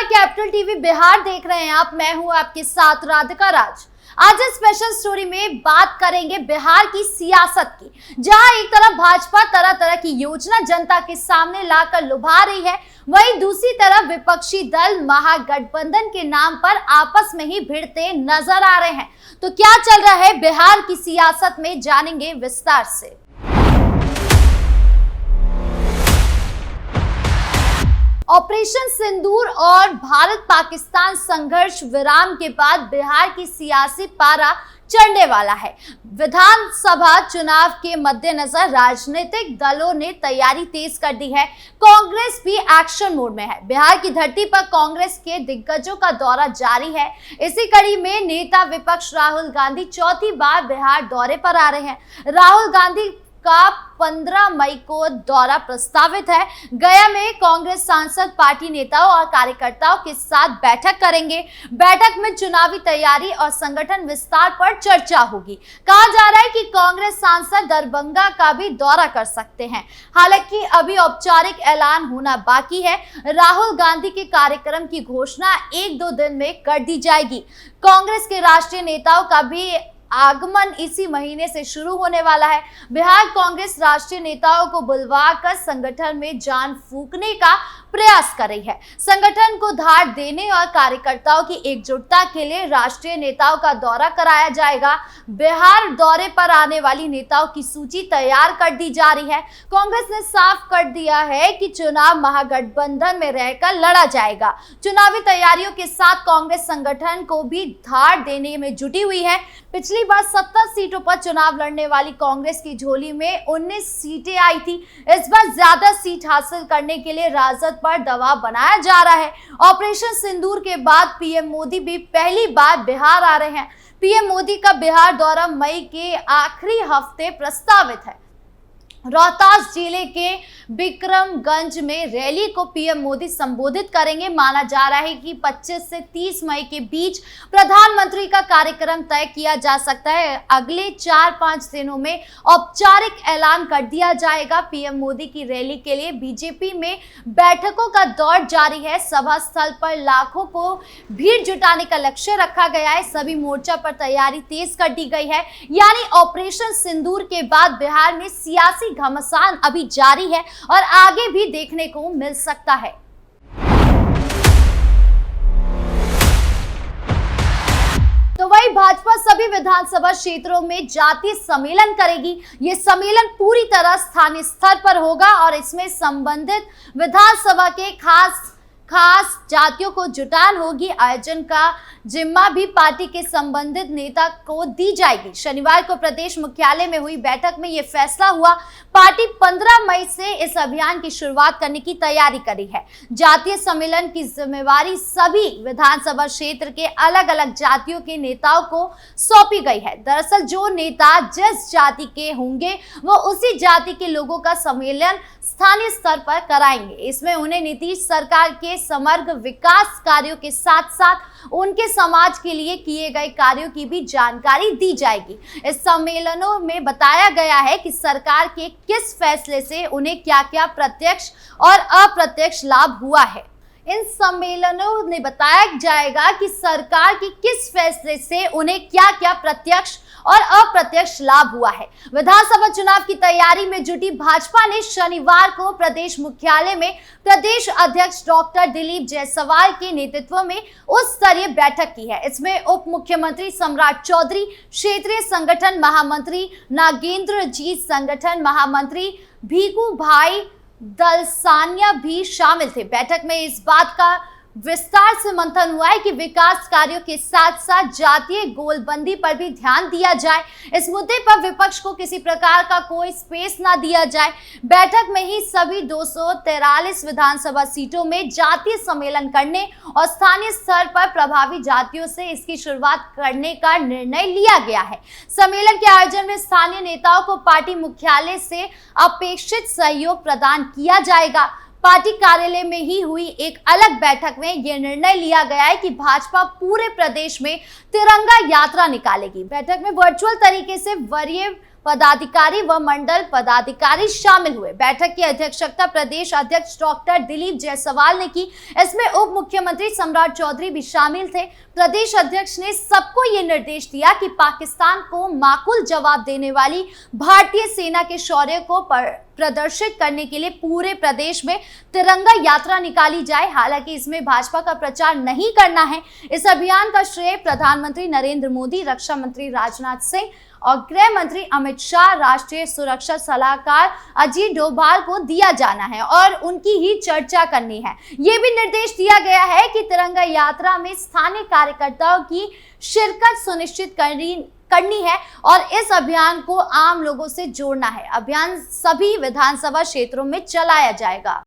Capital TV Bihar देख रहे हैं आप। मैं हूं आपके साथ राधिका राज। आज इस स्पेशल स्टोरी में बात करेंगे बिहार की सियासत की, जहां एक तरफ भाजपा तरह तरह की योजना जनता के सामने लाकर लुभा रही है, वहीं दूसरी तरफ विपक्षी दल महागठबंधन के नाम पर आपस में ही भिड़ते नजर आ रहे हैं। तो क्या चल रहा है बिहार की सियासत में, जानेंगे विस्तार से। ऑपरेशन सिंदूर और भारत पाकिस्तान संघर्ष विराम के बाद बिहार की सियासी पारा चढ़ने वाला है। विधानसभा चुनाव के मद्देनजर राजनीतिक दलों ने तैयारी तेज कर दी है। कांग्रेस भी एक्शन मोड में है। बिहार की धरती पर कांग्रेस के दिग्गजों का दौरा जारी है। इसी कड़ी में नेता विपक्ष राहुल गांधी चौथी बार बिहार दौरे पर आ रहे हैं। राहुल गांधी का 15 मई को दौरा प्रस्तावित है। गया में कांग्रेस सांसद पार्टी नेताओं और कार्यकर्ताओं के साथ बैठक करेंगे। बैठक में चुनावी तैयारी और संगठन विस्तार पर चर्चा होगी। कहा जा रहा है कि कांग्रेस सांसद दरभंगा का भी दौरा कर सकते हैं। हालांकि अभी औपचारिक ऐलान होना बाकी है। राहुल गांधी के कार्यक्रम की घोषणा 1-2 दिन में कर दी जाएगी। कांग्रेस के राष्ट्रीय नेताओं का भी आगमन इसी महीने से शुरू होने वाला है। बिहार कांग्रेस राष्ट्रीय नेताओं को बुलवाकर संगठन में जान फूंकने का प्रयास कर रही है। संगठन को धार देने और कार्यकर्ताओं की एकजुटता के लिए राष्ट्रीय नेताओं का दौरा कराया जाएगा। बिहार दौरे पर आने वाली नेताओं की सूची तैयार कर दी जा रही है। कांग्रेस ने साफ कर दिया है कि चुनाव महागठबंधन में रहकर लड़ा जाएगा। चुनावी तैयारियों के साथ कांग्रेस संगठन को भी धार देने में जुटी हुई है। पिछली बार 70 सीटों पर चुनाव लड़ने वाली कांग्रेस की झोली में 19 सीटें आई थी। इस बार ज्यादा सीट हासिल करने के लिए राजद पर दबाव बनाया जा रहा है। ऑपरेशन सिंदूर के बाद पीएम मोदी भी पहली बार बिहार आ रहे हैं। पीएम मोदी का बिहार दौरा मई के आखिरी हफ्ते प्रस्तावित है। रोहतास जिले के बिक्रमगंज में रैली को पीएम मोदी संबोधित करेंगे। माना जा रहा है कि 25 से 30 मई के बीच प्रधानमंत्री का कार्यक्रम तय किया जा सकता है। अगले 4-5 दिनों में औपचारिक ऐलान कर दिया जाएगा। पीएम मोदी की रैली के लिए बीजेपी में बैठकों का दौर जारी है। सभा स्थल पर लाखों को भीड़ जुटाने का लक्ष्य रखा गया है। सभी मोर्चा पर तैयारी तेज कर दी गई है। यानी ऑपरेशन सिंदूर के बाद बिहार में सियासी घमासान अभी जारी है और आगे भी देखने को मिल सकता है। तो वही भाजपा सभी विधानसभा क्षेत्रों में जातीय सम्मेलन करेगी। ये सम्मेलन पूरी तरह स्थानीय स्तर पर होगा और इसमें संबंधित विधानसभा के खास जातियों को जुटान होगी। आयोजन का जिम्मा भी पार्टी के संबंधित नेता को दी जाएगी। शनिवार को प्रदेश मुख्यालय में हुई बैठक में यह फैसला हुआ। पार्टी 15 मई से इस अभियान की शुरुआत करने की तैयारी कर रही है। जातीय सम्मेलन की जिम्मेवारी सभी विधानसभा क्षेत्र के अलग अलग जातियों के नेताओं को सौंपी गई है। दरअसल जो नेता जिस जाति के होंगे वो उसी जाति के लोगों का सम्मेलन स्थानीय स्तर पर कराएंगे। इसमें उन्हें नीतीश सरकार के समग्र विकास कार्यों के साथ साथ उनके समाज के लिए किए गए कार्यों की भी जानकारी दी जाएगी। इस सम्मेलनों में बताया गया है कि सरकार के किस फैसले से उन्हें क्या-क्या प्रत्यक्ष और अप्रत्यक्ष लाभ हुआ है। इन सम्मेलनों में बताया जाएगा कि सरकार के किस फैसले से उन्हें क्या-क्या प्रत्यक्ष और अप्रत्यक्ष लाभ हुआ है। विधानसभा चुनाव की तैयारी में जुटी भाजपा ने शनिवार को प्रदेश मुख्यालय में प्रदेश अध्यक्ष डॉक्टर दिलीप जायसवाल के नेतृत्व में उच्च स्तरीय बैठक की है। इसमें उप मुख्यमंत्री सम्राट चौधरी, क्षेत्रीय संगठन महामंत्री नागेंद्र जीत, संगठन महामंत्री भीखू भाई दलसानिया भी शामिल थे। बैठक में इस बात का विस्तार से मंथन हुआ है कि विकास कार्यों के साथ साथ जातीय गोलबंदी पर भी ध्यान दिया जाए। इस मुद्दे पर विपक्ष को किसी प्रकार का कोई स्पेस ना दिया जाए। बैठक में ही सभी 243 विधानसभा सीटों में जातीय सम्मेलन करने और स्थानीय स्तर पर प्रभावी जातियों से इसकी शुरुआत करने का निर्णय लिया गया है। सम्मेलन के आयोजन में स्थानीय नेताओं को पार्टी मुख्यालय से अपेक्षित सहयोग प्रदान किया जाएगा। पार्टी कार्यालय में ही हुई एक अलग बैठक में यह निर्णय लिया गया है कि भाजपा पूरे प्रदेश में तिरंगा यात्रा निकालेगी। बैठक में वर्चुअल तरीके से वरीय पदाधिकारी व मंडल पदाधिकारी शामिल हुए। बैठक की अध्यक्षता प्रदेश अध्यक्ष डॉक्टर दिलीप जायसवाल ने की। इसमें उप मुख्यमंत्री सम्राट चौधरी भी शामिल थे। प्रदेश अध्यक्ष ने सबको ये निर्देश दिया कि पाकिस्तान को माकूल जवाब देने वाली भारतीय सेना के शौर्य को प्रदर्शित करने के लिए पूरे प्रदेश में तिरंगा यात्रा निकाली जाए। हालांकि इसमें भाजपा का प्रचार नहीं करना है। इस अभियान का श्रेय प्रधानमंत्री नरेंद्र मोदी, रक्षा मंत्री राजनाथ सिंह और गृह मंत्री अमित शाह, राष्ट्रीय सुरक्षा सलाहकार अजीत डोभाल को दिया जाना है और उनकी ही चर्चा करनी है। ये भी निर्देश दिया गया है कि तिरंगा यात्रा में स्थानीय कार्यकर्ताओं की शिरकत सुनिश्चित करनी है और इस अभियान को आम लोगों से जोड़ना है। अभियान सभी विधानसभा क्षेत्रों में चलाया जाएगा।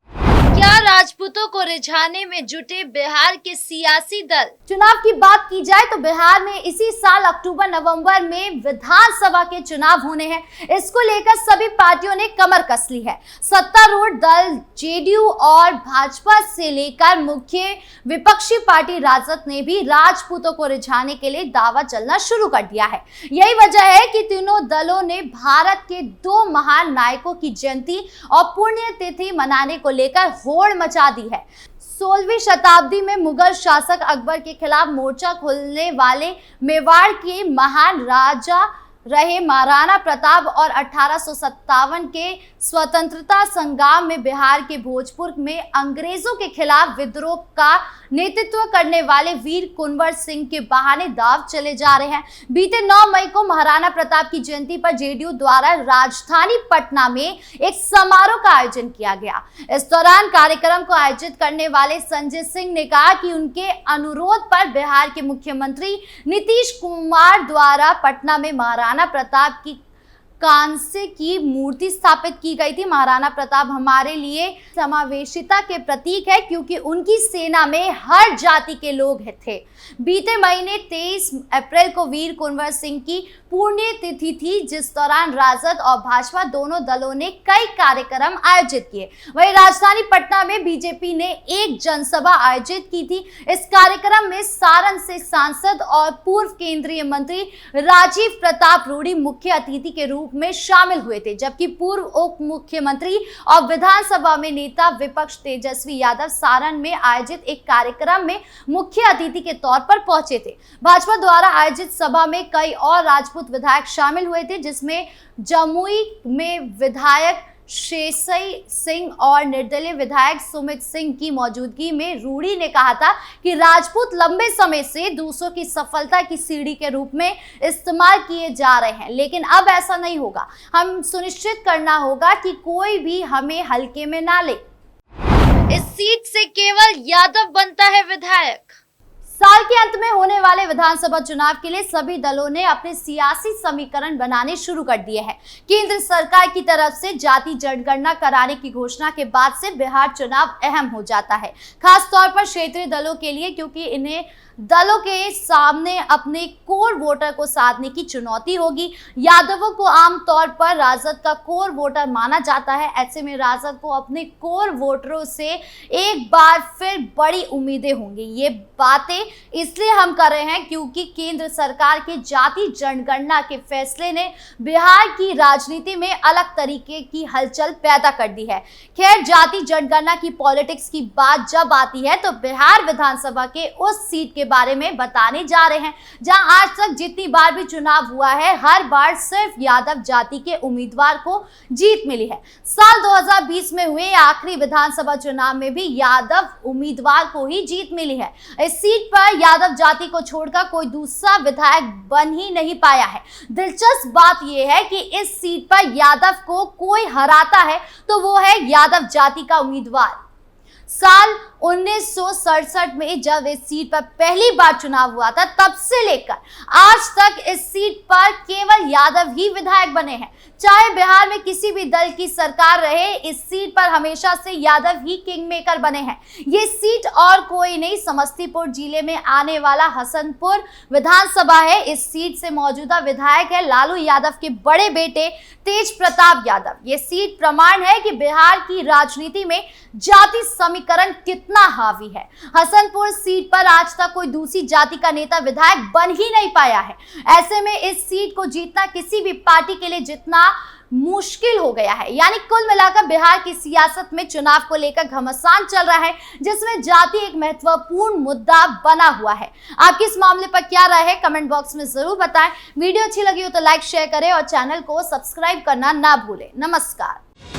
क्या राजपूतों को रिझाने में जुटे बिहार के सियासी दल? चुनाव की बात की जाए तो बिहार में इसी साल अक्टूबर-नवंबर में विधानसभा के चुनाव होने हैं। इसको लेकर सभी पार्टियों ने कमर कस ली है। सत्तारूढ़ दल जेडीयू और भाजपा से लेकर मुख्य विपक्षी पार्टी राजद ने भी राजपूतों को रिझाने के लिए दावा चलना शुरू कर दिया है। यही वजह है कि तीनों दलों ने भारत के दो महान नायकों की जयंती और पुण्यतिथि मनाने को लेकर होड़ मचा दी है। 16वीं शताब्दी में मुगल शासक अकबर के खिलाफ मोर्चा खोलने वाले मेवाड़ के महान राजा रहे महाराणा प्रताप और 1857 के स्वतंत्रता संग्राम में बिहार के भोजपुर में अंग्रेजों के खिलाफ विद्रोह का नेतृत्व करने वाले वीर कुंवर सिंह के बहाने दाव चले जा रहे हैं। बीते 9 मई को महाराणा प्रताप की जयंती पर जेडीयू द्वारा राजधानी पटना में एक समारोह का आयोजन किया गया। इस दौरान कार्यक्रम को आयोजित करने वाले संजय सिंह ने कहा कि उनके अनुरोध पर बिहार के मुख्यमंत्री नीतीश कुमार द्वारा पटना में महाराणा प्रताप की कांस्य की मूर्ति स्थापित की गई थी। महाराणा प्रताप हमारे लिए समावेशिता के प्रतीक है क्योंकि उनकी सेना में हर जाति के लोग थे। बीते महीने 23 अप्रैल को वीर कुंवर सिंह की पुण्यतिथि थी, जिस दौरान राजद और भाजपा दोनों दलों ने कई कार्यक्रम आयोजित किए। वहीं राजधानी पटना में बीजेपी ने एक जनसभा आयोजित की थी। इस कार्यक्रम में सारण से सांसद और पूर्व केंद्रीय मंत्री राजीव प्रताप रूडी मुख्य अतिथि के रूप में शामिल हुए थे, जबकि पूर्व उप मुख्यमंत्री और विधानसभा में नेता विपक्ष तेजस्वी यादव सारण में आयोजित एक कार्यक्रम में मुख्य अतिथि के तौर पर पहुंचे थे। भाजपा द्वारा आयोजित सभा में कई और राजपूत विधायक शामिल हुए थे, जिसमें जमुई में विधायक शेषई सिंह और निर्दलीय विधायक सुमित सिंह की मौजूदगी में रूडी ने कहा था कि राजपूत लंबे समय से दूसरों की सफलता की सीढ़ी के रूप में इस्तेमाल किए जा रहे हैं, लेकिन अब ऐसा नहीं होगा। हम सुनिश्चित करना होगा कि कोई भी हमें हल्के में ना ले। इस सीट से केवल यादव बनता है विधायक। साल के अंत में होने वाले विधानसभा चुनाव के लिए सभी दलों ने अपने सियासी समीकरण बनाने शुरू कर दिए हैं। केंद्र सरकार की तरफ से जाति जनगणना कराने की घोषणा के बाद से बिहार चुनाव अहम हो जाता है, खास तौर पर क्षेत्रीय दलों के लिए, क्योंकि इन्हें दलों के सामने अपने कोर वोटर को साधने की चुनौती होगी। यादवों को आमतौर पर राजद का कोर वोटर माना जाता है। ऐसे में राजद को अपने कोर वोटरों से एक बार फिर बड़ी उम्मीदें होंगी। ये बातें इसलिए हम कर रहे हैं क्योंकि केंद्र सरकार के जाति जनगणना के फैसले ने बिहार की राजनीति में अलग तरीके की हलचल पैदा कर दी है। खैर, जाति जनगणना की पॉलिटिक्स की बात जब आती है तो बिहार विधानसभा के उस सीट के बारे में बताने जा रहे हैं जहां आज तक जितनी बार भी चुनाव हुआ है, हर बार सिर्फ यादव जाति के उम्मीदवार को जीत मिली है। साल 2020 में हुए आखिरी विधानसभा चुनाव में भी यादव उम्मीदवार को ही जीत मिली है। इस सीट पर यादव जाति को छोड़कर कोई दूसरा विधायक बन ही नहीं पाया है। दिलचस्प बात यह है कि इस सीट पर यादव को कोई हराता है तो वो है यादव जाति का उम्मीदवार। साल 1967 में जब इस सीट पर पहली बार चुनाव हुआ था, तब से लेकर आज तक इस सीट पर केवल यादव ही विधायक बने हैं। चाहे बिहार में किसी भी दल की सरकार रहे, इस सीट पर हमेशा से यादव ही किंग मेकर बने हैं। ये सीट और कोई नहीं, समस्तीपुर जिले में आने वाला हसनपुर विधानसभा है। इस सीट से मौजूदा विधायक है लालू यादव के बड़े बेटे तेज प्रताप यादव। ये सीट प्रमाण है कि बिहार की राजनीति में जाति समीकरण कितना कितना हावी है। हसनपुर सीट पर आज तक कोई दूसरी जाति का नेता विधायक बन ही नहीं पाया है। ऐसे में इस सीट को जीतना किसी भी पार्टी के लिए जितना मुश्किल हो गया है। यानी कुल मिलाकर बिहार की सियासत में चुनाव को लेकर घमासान चल रहा है, जिसमें जाति एक महत्वपूर्ण मुद्दा बना हुआ है। आपकी इस मामले पर क्या राय है, कमेंट बॉक्स में जरूर बताएं। वीडियो अच्छी लगी हो तो लाइक शेयर करें और चैनल को सब्सक्राइब करना ना भूलें। नमस्कार।